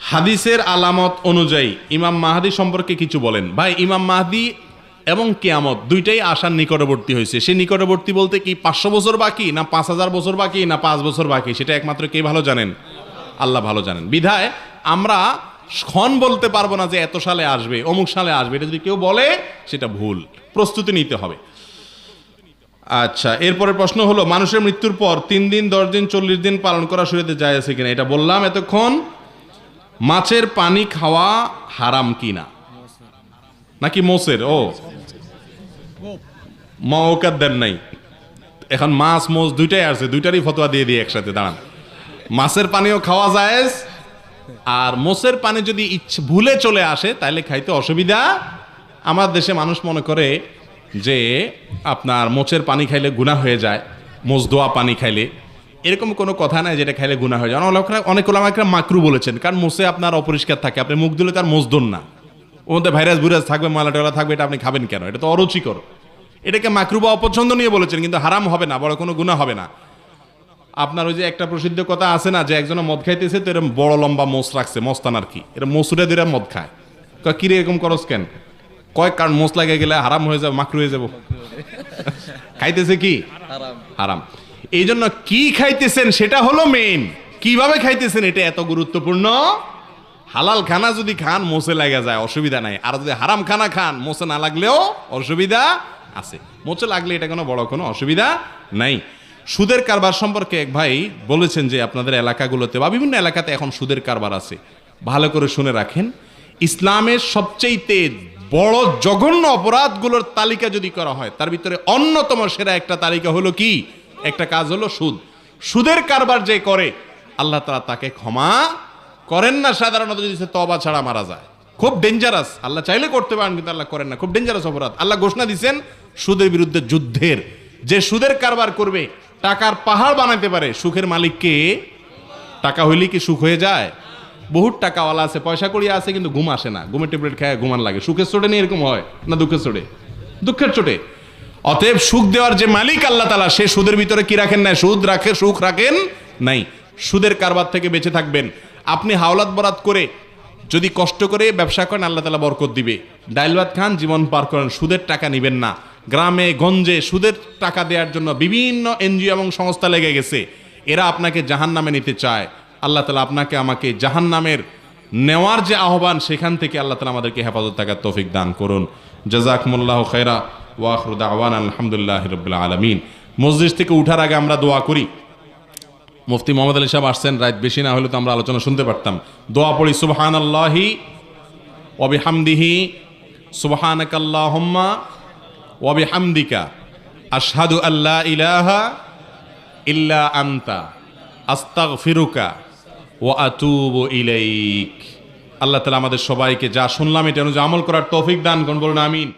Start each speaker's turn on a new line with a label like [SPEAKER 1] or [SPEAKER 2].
[SPEAKER 1] হাদিসের আলামত অনুযায়ী ইমাম মাহদী সম্পর্কে কিছু বলেন। ভাই, ইমাম মাহদী এবং কিয়ামত দুইটাই আসার নিকটবর্তী হয়েছে। সে নিকটবর্তী বলতে কি 500 বছর বাকি, না 5000 বছর বাকি, না 5 বছর বাকি, সেটা একমাত্র কে ভালো জানেন? আল্লাহ ভালো জানেন। বিধায় আমরা ক্ষণ বলতে পারবো না যে এত সালে আসবে, অমুক সালে আসবে। এটা যদি কেউ বলে সেটা ভুল, প্রস্তুতি নিতে হবে। আচ্ছা, এরপরের প্রশ্ন হলো, মানুষের মৃত্যুর পর 3 দিন, 10 দিন, 40 দিন পালন করা শরীয়তে জায়েজ আছে কিনা? এটা বললাম এতক্ষণ। মাছের পানি খাওয়া হারাম কিনা, নাকি মোষের? ও মৌকাত দেন নাই, এখন মাছ মোষ দুইটাই আছে, দুইটারই ফতোয়া দিয়ে দিয়ে একসাথে। দাঁড়ান, মাছের পানিও খাওয়া জায়েজ, আর মোষের পানি যদি ভুলে চলে আসে তাহলে খাইতে অসুবিধা। আমার দেশে মানুষ মনে করে যে আপনার মোচের পানি খাইলে গুনাহ হয়ে যায়, মোচ দোয়া পানি খাইলে। এরকম কোনো কথা নাই যেটা খাইলে গুনাহ হয়ে যায়। অনেক ওলামায়ে মাকরু বলেছেন, কারণ মোচে আপনার অপরিষ্কার থাকে, আপনি মুখ দিলে তার মোচ দন না, ওর মধ্যে ভাইরাস বুইরাস থাকবে, ময়লা টয়লা থাকবে, এটা আপনি খাবেন কেন? এটা তো অরুচিকর। এটাকে মাকরু বা অপছন্দ নিয়ে বলেছেন, কিন্তু হারাম হবে না, বড় কোনো গুনাহ হবে না। আপনার ওই যে একটা প্রসিদ্ধ কথা আছে না, যে একজন মদ খাইতেছে, তো এরকম বড় লম্বা মোষ রাখছে, মস্তান আর কি, এরকম মসুরে দিয়ে মদ খায়। কিরে এরকম করস কেন? কয়েক কারণ মোষ লাগে গেলে হারাম হয়ে যাবে, মাকরু হয়ে যাব। খাইতেছে কি হারাম। এই জন্য কি খাইতেছেন সেটা হলো মেইন, কিভাবে খাইতেছেন এটা এত গুরুত্বপূর্ণ। হালাল খানা যদি খান মোষে লাগা যায়, অসুবিধা নাই। আর যদি হারাম খানা খান, মোষে না লাগলেও অসুবিধা আছে, মোচে লাগলে এটা কোনো বড় কোনো অসুবিধা নাই। সুদের কারবার সম্পর্কে এক ভাই বলেছেন যে আপনাদের এলাকাগুলোতে বা বিভিন্ন এলাকাতে এখন সুদের কারবার আছে। ভালো করে শুনে রাখেন, ইসলামের সবচেয়ে বড় জঘন্য অপরাধগুলোর তালিকা যদি করা হয়, তার ভিতরে অন্যতম সেরা একটা তালিকা হলো কি, একটা কাজ হলো সুদ। সুদের কারবার যে করে, আল্লাহ তাআলা তাকে ক্ষমা করেন না সাধারণত, যদি সে তওবা ছাড়া মারা যায়। খুব ডেঞ্জারাস। আল্লাহ চাইলে করতে পারেন, কিন্তু আল্লাহ করেন না। খুব ডেঞ্জারাস অপরাধ। আল্লাহ ঘোষণা দিয়েছেন সুদের বিরুদ্ধে যুদ্ধের। যে সুদের কারবার করবে, টাকার পাহাড় বানাইতে পারে, সুখের মালিককে। টাকা হইলে কি সুখ হয়ে যায়? বহুত টাকাওয়ালা আছে, পয়সা করিয়া আছে, কিন্তু ঘুম আসে না, ঘুমের ট্যাবলেট খায় ঘুমান লাগে। সুখের চোটে নিয়ে এরকম হয় না, দুঃখের চোটে? দুঃখের চোটে। অতএব সুখ দেওয়ার যে মালিক আল্লাহ তাআলা, সে সুদের ভিতরে কি রাখেন না? সুদ রাখে, সুখ রাখেন নাই। সুদের কারবার থেকে বেঁচে থাকবেন। আপনি হাওলাত বরাত করে যদি কষ্ট করে ব্যবসা করেন, আল্লাহ তাআলা বরকত দিবে। ডাইল ভাত খান, জীবন পার করেন, সুদের টাকা নিবেন না। গ্রামে গঞ্জে সুদের টাকা দেওয়ার জন্য বিভিন্ন এনজিও এবং সংস্থা লেগে গেছে। এরা আপনাকে জাহান্নামে নিতে চায়। আল্লাহ তাআলা আপনাকে আমাকে জাহান্নামের নেওয়ার যে আহ্বান, সেখান থেকে আল্লাহ তাআলা আমাদেরকে হেফাজত থাকার তৌফিক দান করুন। জাযাকুমুল্লাহু খায়রা ওয়া আখিরু দাওয়ানা আলহামদুলিল্লাহি রাব্বিল আলামিন। মসজিদ থেকে উঠার আগে আমরা দোয়া করি। মুফতি মোহাম্মদ আলী সাহেব আসছেন, রাত বেশি না হলে তো আমরা আলোচনা শুনতে পারতাম। দোয়া পড়ি, সুবহানাল্লাহি ওয়া বিহামদিহি, সুবহানাকাল্লাহুম্মা ওয়া বিহামদিকা, আশহাদু আল্লা ইলাহা ইল্লা আনতা, আস্তাগফিরুকা ওয়া আতুবু ইলাইক। আল্লাহ তাআলা আমাদের সবাইকে যা শুনলাম এটা অনুযায়ী আমল করার তৌফিক দান করুন, বলুন আমিন।